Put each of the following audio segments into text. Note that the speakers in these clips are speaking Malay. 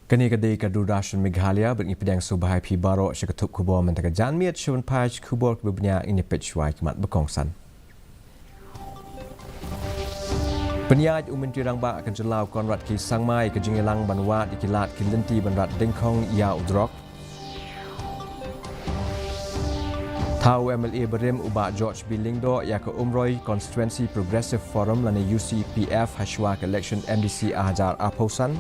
Kani kadai kadurashan Meghalaya berinipidang subahai pi baro syakatup kubor mentaka janmiat syun paj kubor kebenya ini pechwai kemat berkongsan. Penyaj Menteri Rangba akan jelau konrat ki sangmai ke jingilang banwat ikilat ki lenti banrat dengkong ya udrok. Tau MLA berim ubak George Bilingdo ya ke umroi Constituency Progressive Forum lani UCPF hashwak election MDC ahajar apausan.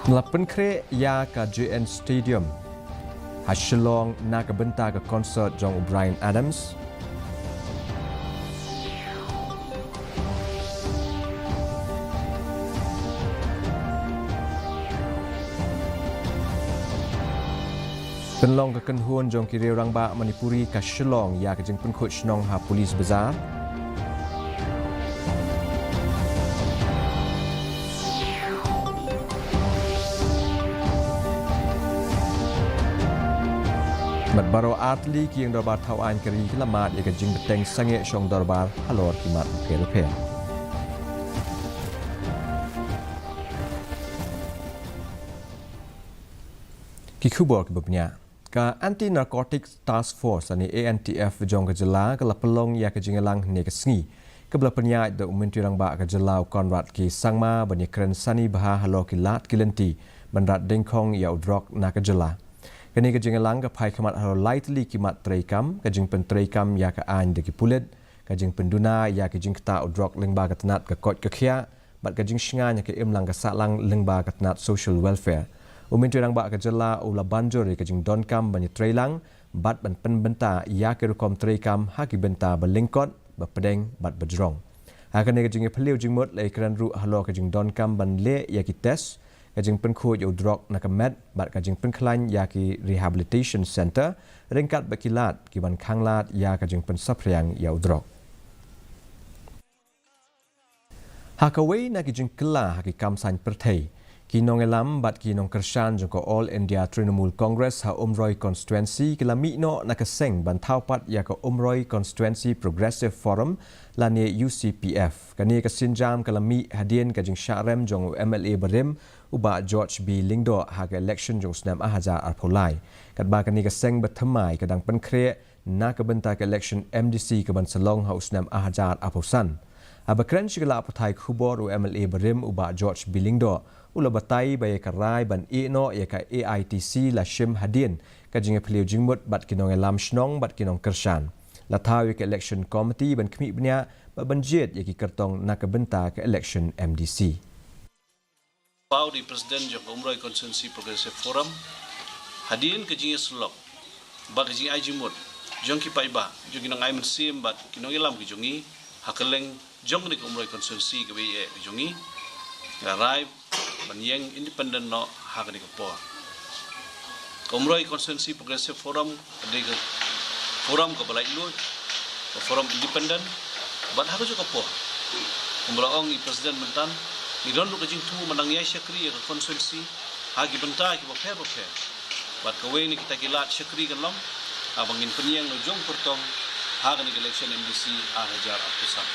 Melapan kre ya ke JN Stadium. Hasilong nak benta ke konsert jong Bryan Adams. Penlong ke kenhuan jong kiri Rangba Manipuri ke Shillong ya ke jeng penkut shnong ha polis besar. Mat baro atli ki yang dorbar tauan keri kelamat ya ke jing beteng sange syong dorbar halor kimat repair. Ki kubor ke bepnya ka anti narcotics task force ani Antif jong ke jela ke lapelong ya ke jingelang ne ke sngi ke bela penyai de Menteri Rangba ke jelau konrat ki sangma bani keren sani bah halor ki lat ki lenti bandrat dengkong ya udrok na ke jela. Kini ke jingelang ke pai kemat halo lightly kimat treikam ke jing pen treikam ya ke an de ki pulet ke jing penduna ya ke jing keta udrok lengba ke tenat ke kot ke khia bat ke jing shingan ya ke imlang ke saklang lengba ke tenat social welfare. Menteri Rangba ke jela ula banjur ke jing donkam bani treilang bat ban penbenta ya ke rukom treikam ha ki benta belingkot bepedeng bat bejrong. Ha kini ke jing peliu jing mut lai keran ru halo ke jing donkam ban le ya ki test kajing penku ya udrok nak med bat kajing penklan ya ki rehabilitation center ringkat bakilat ki ban khanglat ya kajing pensapriang ya udrok hakawai nak kajing kela haki kamsan perthai ki nongelam bat ki nong kershan joko All India Trinamool Congress ha umroi Constituency ki lami no nak seng ban thaupat ya ko umroi Constituency Progressive Forum lani UCPF kani ka sinjam ka lami hadien kajing syarem jong MLA berim uba George B. Lingdo haga election jong snam ahajar arpolai. Katba kani ka seng bertemai kadang penkre na ka benta ka election MDC ka ban selong ha usnam ahajar aposan. Abakren sigala apotai kubor u MLA berim uba George B. Lingdo ula batai baye karai ban ino ya ka AITC la shim hadien ka jinge peliu jingmut bat kinong elam shnong bat kinong kershan. La tawi ka election committee ban kmi bnya ba banjet ya ki kertong na ka benta ka election MDC. Pau di Presiden Joko Umroi Constituency Progressive Forum hadirin ke jinge sulok bat jinge ajimut jong ki paiba jong kinong ai mensim bat kinong ilam ki jongi hakeleng jong ni Umroi Constituency ke be ki jongi garai banyeng independent no hak ni ko Umroi Constituency Progressive Forum de forum ko balai lu forum independent bat hak jo ko umlaong i Presiden mentan ni don lu kajing tu menang ya syakri ke konstituensi hagi benta ki bofer bat kawe ni kita kilat syakri kan long abangin penyang no jong pertong hag ni election MDC ahajar apusan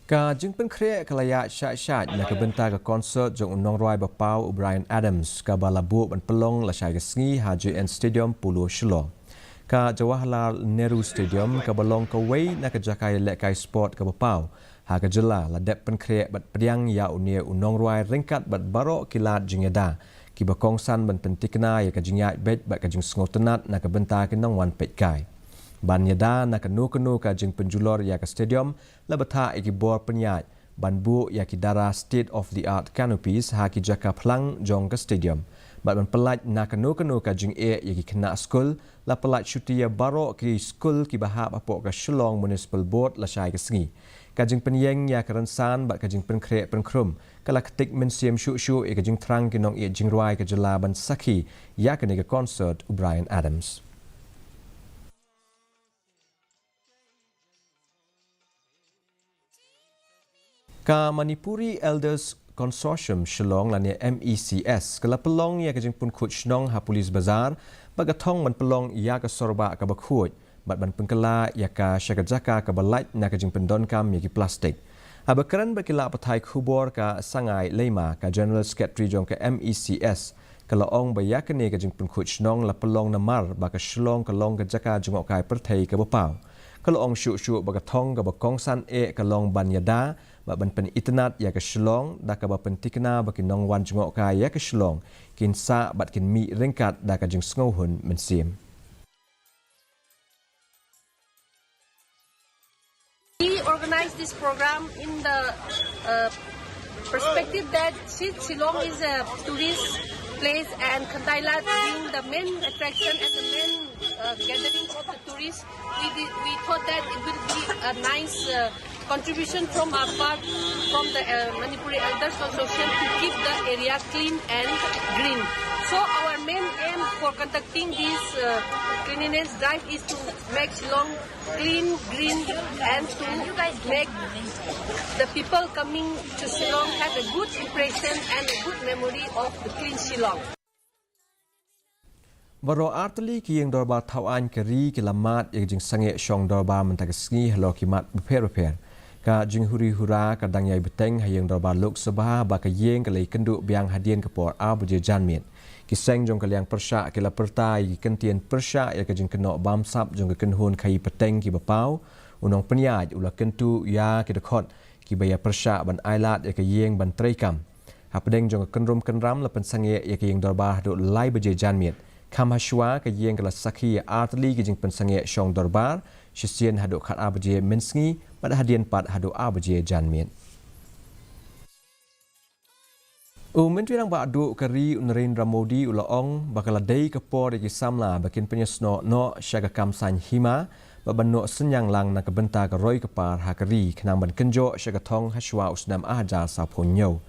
ka jing pen kre kalaya sya na ka benta ka konsert jong unong roi bapau Bryan Adams ka balabu ban pelong la syai sngi ha JN Stadium Pulau Shillong ka Jawaharlal Nehru Stadium ka balong ka wei na ka jakai lekai sport ka bapau ha ka jela la dep pen kre bat pediang ya unia unong roi ringkat bat baro kilat jingeda ki bakongsan ban pentikna ya ka jingya bet bat ka jing sngotenat na ka benta ki nong wan pet kai ban yada na ka nu ka jing penjulor ya ka stadium la batha iki bor penyat ban bu ya ki dara state of the art canopies ha ki jaka plang jong ka stadium bat ban pelat na ka nu ka jing ya ki kena school la pelat syuti ya baro ki school ki bahap apo ka Shillong Municipal Board la syai ka sngi kajing penyeng ya kerensan bat kajing penkre penkrum kala ketik mensiam syu e kajing trang kinong e jing ruai ke jelaban sakhi ya kene ke konsert Bryan Adams ka Manipuri Elders Consortium Shillong lani MECS kala pelong ya kajing pun khut shnong ha polis bazar bagatong man pelong ya ka sorba ka bakhut bat ban pengkela yaka syakajaka ka balait na ka jing pendon kam yaki plastik. Abakaran bakila patai khubor ka sangai lema ka General Secretary jong ka MECS kalau ong bayakane ka jing penkuch nong la pelong namar ba ka shlong ka long ka jaka jong kai perthei ka bapau. Kalau ong syu ba ka thong ka ba kong san ka long ban yada ba ban pen internet ya ka shlong da ka ba pen tikna ba ki nong wan jong kai ya ka shlong kin sa bat kin mi ringkat da ka jing sngo hun mensim. We organized this program in the perspective that Shillong is a tourist place and Kandailat being the main attraction and the main gathering of the tourists. We thought that it will be a nice contribution from our part, from the Manipuri Elders Association to keep the area clean and green. So our main aim for conducting this cleanliness drive is to make Shillong clean, green, and to make the people coming to Shillong have a good impression and a good memory of the clean Shillong. Baro artli ki yang dorba thawan keri ki lamat yang jing sange shong dorba mentag sngi halo ki mat beper ka jing huri hura ka dang yai beteng hayang dorba lok sabha ba ka yeng ka lei kendu biang hadien ka por a buje janmit ki seng jong ka liang persha ki la pertai ki kentien persha ya ka jing keno bam sap jong ka kenhun khai peteng ki bapau unong penyaj ula kentu ya ki dekhot ki baya persha ban ailat ya ka yeng ban treikam hapdeng jong ka kenrum kenram la pen sange ya ka yeng dorba do lai buje janmit Kamhashwa ka yeng kala sakhi artli ki jing pensange shong dorbar shisien hadu khat abaje mensngi pada hadian pat hadu abaje janmien Menteri rang ba adu kari Narendra Modi ulaong bakala dei ka por ki samla bakin penyesno no syagakam san hima babano senyang lang na kabenta ka roi ka par hakari khnang ban kenjo syagathong hashwa usnam ahajar sa phonyo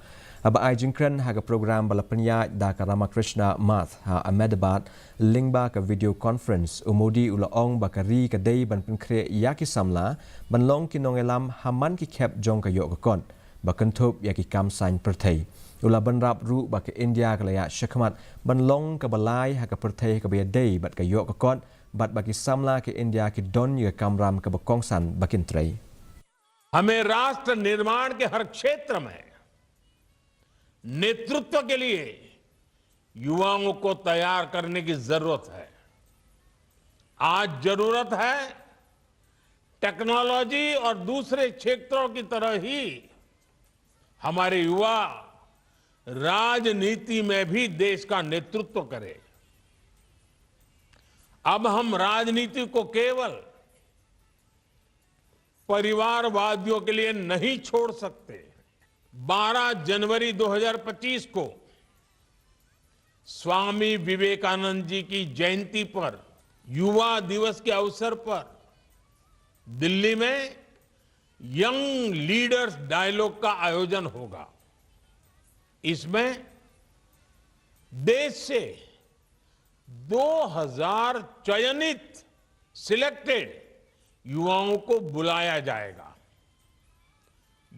Aba ai jingkran haga program bala penya da ka Ramakrishna Math ha Ahmedabad lingba ka video conference umodi ulaong bakari ka dei ban penkre yaki samla ban long kinongelam haman ki khep jong ka yo ka kon bakanthop yaki kam sain perthei ula ban rap ru ba ka India ka laya shakmat ban long ka balai ha ka perthei ka be dei bat ka yo ka kon bat baki samla ke India ki don ye kamram ka bakong san bakin trei हमें राष्ट्र निर्माण के हर क्षेत्र में नेतृत्व के लिए युवाओं को तैयार करने की जरूरत है आज जरूरत है टेक्नोलॉजी और दूसरे क्षेत्रों की तरह ही हमारे युवा राजनीति में भी देश का नेतृत्व करें अब हम राजनीति को केवल परिवारवादियों के लिए नहीं छोड़ सकते 12 जनवरी 2025 को स्वामी विवेकानंद जी की जयंती पर युवा दिवस के अवसर पर दिल्ली में यंग लीडर्स डायलॉग का आयोजन होगा इसमें देश से 2000 चयनित सिलेक्टेड युवाओं को बुलाया जाएगा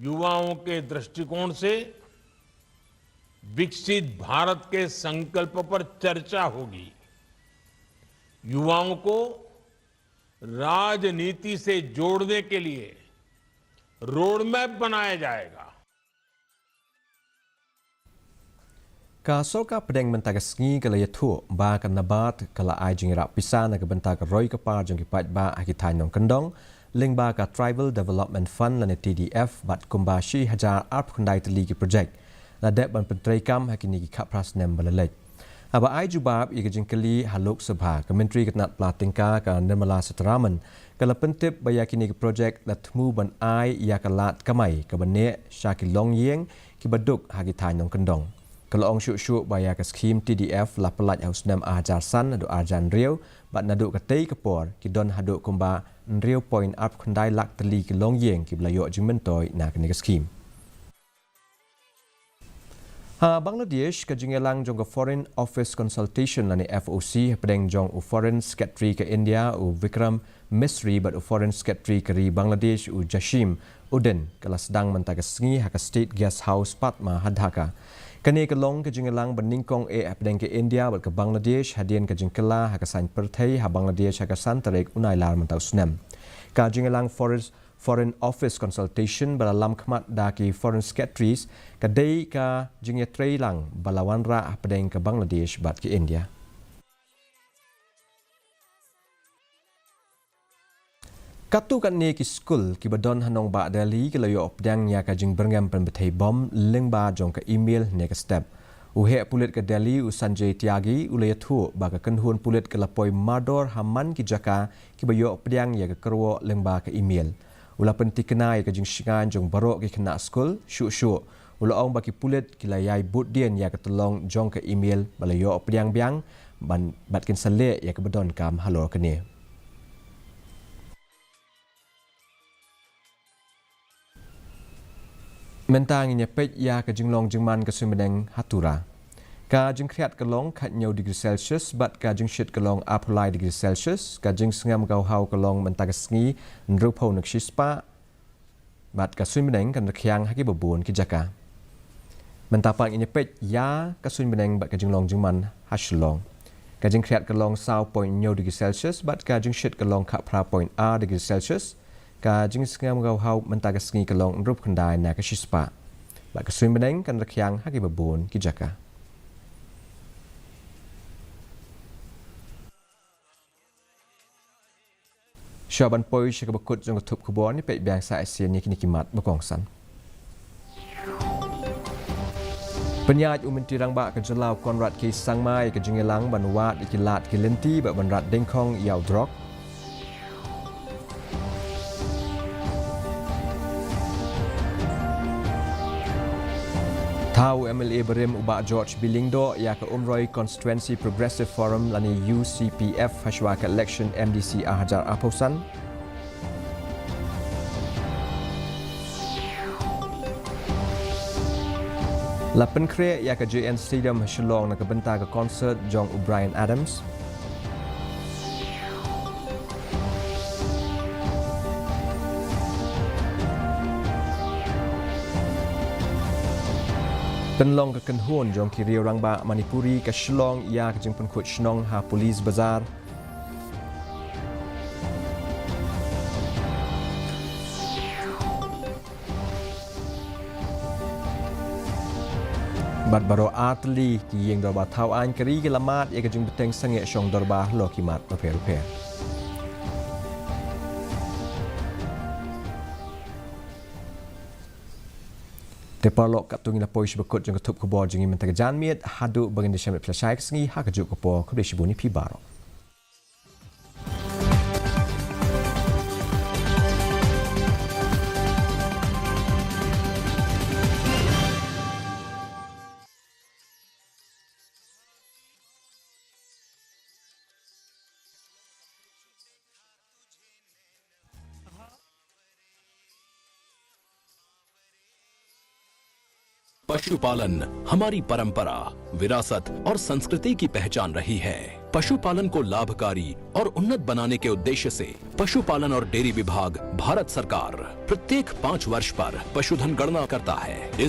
युवाओं के दृष्टिकोण से विकसित भारत के संकल्प पर चर्चा होगी युवाओं को राजनीति से जोड़ने के लिए रोडमैप बनाया जाएगा Kaso ka pedeng mentag sngi kala yathu ba ka NABARD kala ai jingra pisana ka bentag roi ka par jong ki pat ba akitai nong kendong ling ba ka Tribal Development Fund lane TDF bat kumbashi hajar arp khundai tli ki project la dep ban pentrei kam hakini ki khapras nem balalek aba ai jubab i ka jingkali halok sabha ka menteri katnat platingka ka Nirmala Sitharaman kala pentip bayakini ki project la thmu ban ai ya kalat kamai ka bane shaki long yeng ki baduk hakitai nong kendong Kalau ong syuk baya ke skim TDF la pelat haus nam ajar san adu arjan riau bat nadu ke tei kepor ki don hadu kumba riau point up kundai lak teli ki long yeng ki blayo jingmentoi na ke skim Bangladesh ke jingelang jong ke Foreign Office Consultation lani FOC pedeng jong u Foreign Secretary ke India u Vikram Misri bat u Foreign Secretary ke Bangladesh u Jashim Uden kala sedang mentag sngi ha ke State Guest House Patma Hadhaka Kani kelong ke jingelang beningkong apdeng ke India bat ke Bangladesh hadian ke jingkela hakasan perthai ha Bangladesh hakasan tarik unai lar mentau senam. Ka jingelang Foreign Office Consultation balalam khmat daki Foreign Secretaries kadai ka jingye trailang balawan ra apdeng ke Bangladesh bat ke India. Katu kat ni ki skul ki badon hanong ba Delhi ki layo opdang ya ka jing berngam penbethai bom leng ba jong ka email ne ka step. Uhe pulit ke Delhi u Sanjay Tyagi ulay thu ba ka kenhun pulit ke lapoi mador haman ki jaka ki bayo opdang ya ka kerwo leng ba ka email. Ula penti kenai ka jing shingan jong barok ki kena skul syu ula ong ba ki pulit ki layai but dien ya ka tolong jong ka email balayo opdang biang ban batkin sale ya ka badon kam halor kene. Mentang inya pej ya ke jinglong jingman ke sumeneng hatura. Ka jing kriat kelong khat nyau degree Celsius bat ka jing shit kelong apulai degree Celsius ka jing sengam kau hau kelong mentag sngi nrupau nak shispa bat ka sumeneng kan rakhyang haki babun ki jaka. Mentapang inya pej ya ka sumeneng bat ka jinglong jingman hashlong. Ka jing kriat kelong sau point nyau degree Celsius bat ka jing shit kelong kha pra point a degree Celsius. Ka jing sengam kau hau mentag sngi kelong nrup khandai na ka shispa. Bat ka sumeneng kan rakhyang haki babun ki jaka. Syaban poi syaka bekut jong tup kubon ni pek biang sa Asia ni kini kimat bekongsan. Penyaij Menteri Rangba ke Jelau Konrad K. Sangmai ke Jengelang Banuat ikilat ke Lenti bak Banrat Dengkong Yau Drok. Tau MLA Berim ubak George Bilingdo ya ke Umroi Constituency Progressive Forum lani UCPF Hashwa ke election MDC Ahajar Aposan. Lapan kre ya ke JN Stadium Shillong nak bentar ke konsert Jong Bryan Adams. Penlong ke Kenhun jong kiri orang ba Manipuri ke Shillong ya ke jeng penkut Shnong ha Polis Bazar. Bat baro atli ki yeng dorba tau an keri ke lamat ya ke jeng beteng sengek syong dorba lo kimat repair. Tepalok kat tungin lapoi sebekut jeng ketup kubor jengi mentega janmiet hadu bagi disyamet pelasai kesengi hak kejuk kubor kudai shibuni pi barok. पशुपालन हमारी परंपरा, विरासत और संस्कृति की पहचान रही है। पशुपालन को लाभकारी और उन्नत बनाने के उद्देश्य से पशुपालन और डेयरी विभाग भारत सरकार प्रत्येक 5 वर्ष पर पशुधन गणना करता है।